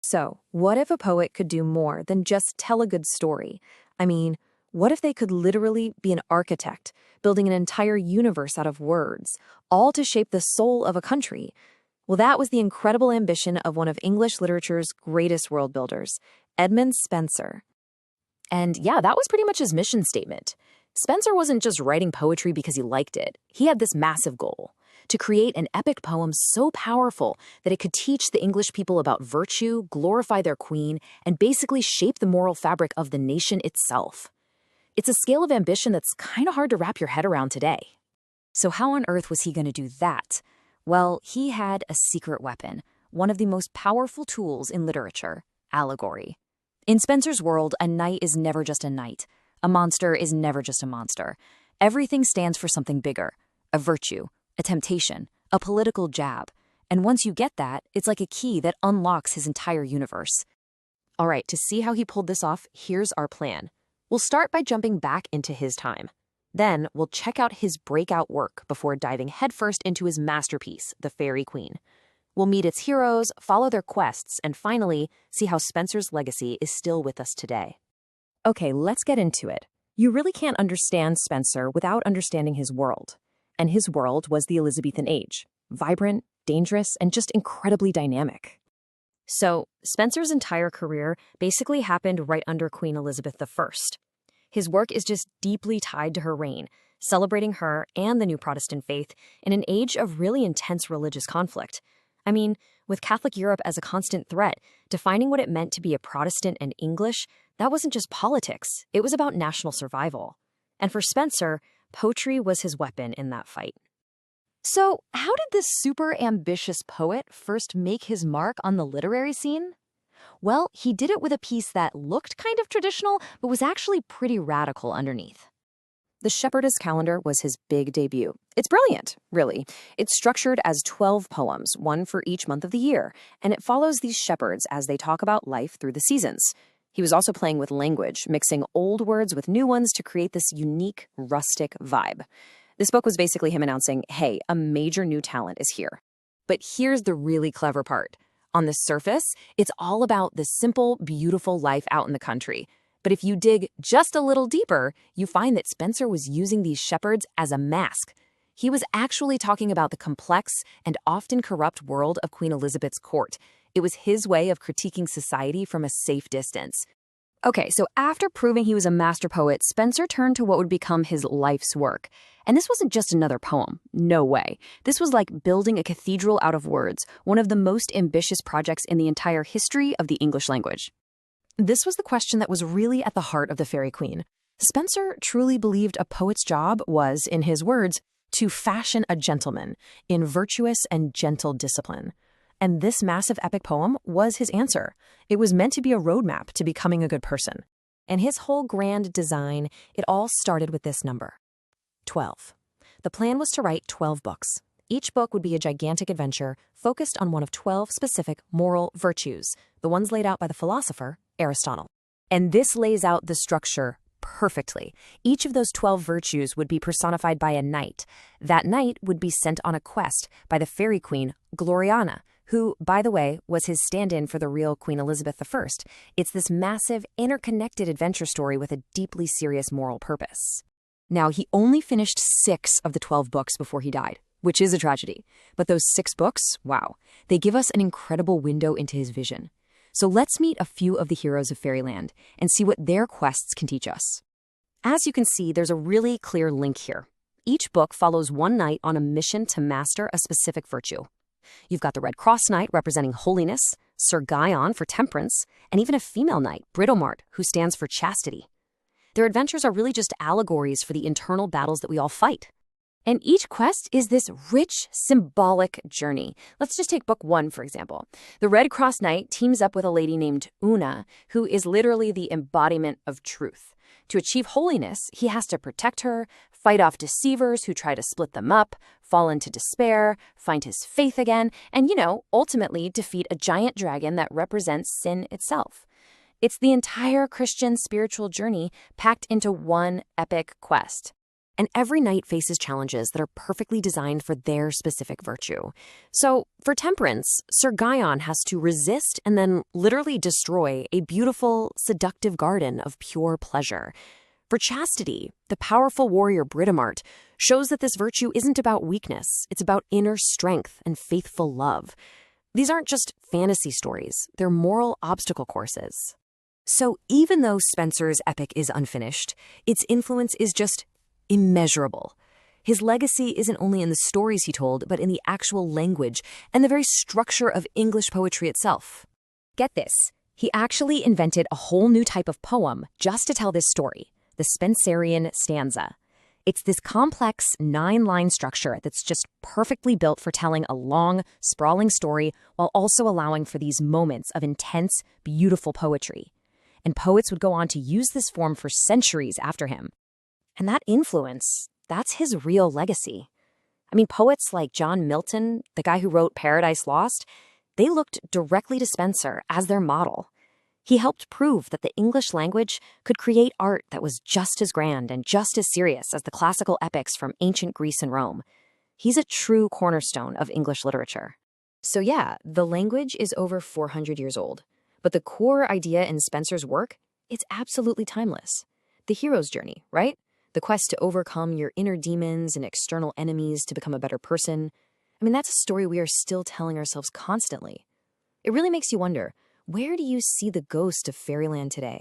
So, what if a poet could do more than just tell a good story? I mean, what if they could literally be an architect, building an entire universe out of words, all to shape the soul of a country? Well, that was the incredible ambition of one of English literature's greatest world builders, Edmund Spenser. And yeah, that was pretty much his mission statement. Spenser wasn't just writing poetry because he liked it. He had this massive goal: to create an epic poem so powerful that it could teach the English people about virtue, glorify their queen, and basically shape the moral fabric of the nation itself. It's a scale of ambition that's kind of hard to wrap your head around today. So how on earth was he going to do that? Well, he had a secret weapon, one of the most powerful tools in literature: allegory. In Spenser's world, a knight is never just a knight. A monster is never just a monster. Everything stands for something bigger: a virtue, a temptation, a political jab. And once you get that, it's like a key that unlocks his entire universe. All right, to see how he pulled this off, here's our plan. We'll start by jumping back into his time. Then we'll check out his breakout work before diving headfirst into his masterpiece, the Faerie Queene. We'll meet its heroes, follow their quests, and finally see how Spenser's legacy is still with us today. Okay, let's get into it. You really can't understand Spenser without understanding his world. And his world was the Elizabethan age: vibrant, dangerous, and just incredibly dynamic. So, Spenser's entire career basically happened right under Queen Elizabeth I. His work is just deeply tied to her reign, celebrating her and the new Protestant faith in an age of really intense religious conflict. I mean, with Catholic Europe as a constant threat, defining what it meant to be a Protestant and English, that wasn't just politics, it was about national survival. And for Spenser, poetry was his weapon in that fight. So, how did this super ambitious poet first make his mark on the literary scene? Well, he did it with a piece that looked kind of traditional, but was actually pretty radical underneath. The Shepherdess Calendar was his big debut. It's brilliant, really. It's structured as 12 poems, one for each month of the year, and it follows these shepherds as they talk about life through the seasons. He was also playing with language, mixing old words with new ones to create this unique, rustic vibe. This book was basically him announcing, hey, a major new talent is here. But here's the really clever part. On the surface, it's all about the simple, beautiful life out in the country. But if you dig just a little deeper, you find that Spenser was using these shepherds as a mask. He was actually talking about the complex and often corrupt world of Queen Elizabeth's court. It was his way of critiquing society from a safe distance. Okay, so after proving he was a master poet, Spenser turned to what would become his life's work. And this wasn't just another poem. No way. This was like building a cathedral out of words, one of the most ambitious projects in the entire history of the English language. This was the question that was really at the heart of the Faerie Queene. Spenser truly believed a poet's job was, in his words, to fashion a gentleman in virtuous and gentle discipline. And this massive epic poem was his answer. It was meant to be a roadmap to becoming a good person. And his whole grand design, it all started with this number: 12. The plan was to write 12 books. Each book would be a gigantic adventure focused on one of 12 specific moral virtues, the ones laid out by the philosopher Aristotle. And this lays out the structure perfectly. Each of those 12 virtues would be personified by a knight. That knight would be sent on a quest by the Faerie Queen, Gloriana, who, by the way, was his stand-in for the real Queen Elizabeth I. It's this massive, interconnected adventure story with a deeply serious moral purpose. Now, he only finished 6 of the 12 books before he died, which is a tragedy. But those 6 books, wow, they give us an incredible window into his vision. So let's meet a few of the heroes of fairyland and see what their quests can teach us. As you can see, there's a really clear link here. Each book follows one knight on a mission to master a specific virtue. You've got the Red Cross Knight representing holiness, Sir Guyon for temperance, and even a female knight, Britomart, who stands for chastity. Their adventures are really just allegories for the internal battles that we all fight. And each quest is this rich, symbolic journey. Let's just take book 1, for example. The Red Cross Knight teams up with a lady named Una, who is literally the embodiment of truth. To achieve holiness, he has to protect her, fight off deceivers who try to split them up, fall into despair, find his faith again, and, ultimately defeat a giant dragon that represents sin itself. It's the entire Christian spiritual journey packed into one epic quest. and every knight faces challenges that are perfectly designed for their specific virtue. So, for temperance, Sir Guyon has to resist and then literally destroy a beautiful, seductive garden of pure pleasure. For chastity, the powerful warrior Britomart shows that this virtue isn't about weakness, it's about inner strength and faithful love. These aren't just fantasy stories, they're moral obstacle courses. So even though Spenser's epic is unfinished, its influence is just immeasurable. His legacy isn't only in the stories he told, but in the actual language and the very structure of English poetry itself. Get this, he actually invented a whole new type of poem just to tell this story, the Spenserian stanza. It's this complex 9-line structure that's just perfectly built for telling a long, sprawling story while also allowing for these moments of intense, beautiful poetry. And poets would go on to use this form for centuries after him. And that influence, that's his real legacy. I mean, poets like John Milton, the guy who wrote Paradise Lost, they looked directly to Spenser as their model. He helped prove that the English language could create art that was just as grand and just as serious as the classical epics from ancient Greece and Rome. He's a true cornerstone of English literature. So yeah, the language is over 400 years old. But the core idea in Spenser's work, it's absolutely timeless. The hero's journey, right? The quest to overcome your inner demons and external enemies to become a better person. I mean, that's a story we are still telling ourselves constantly. It really makes you wonder, where do you see the ghost of fairyland today?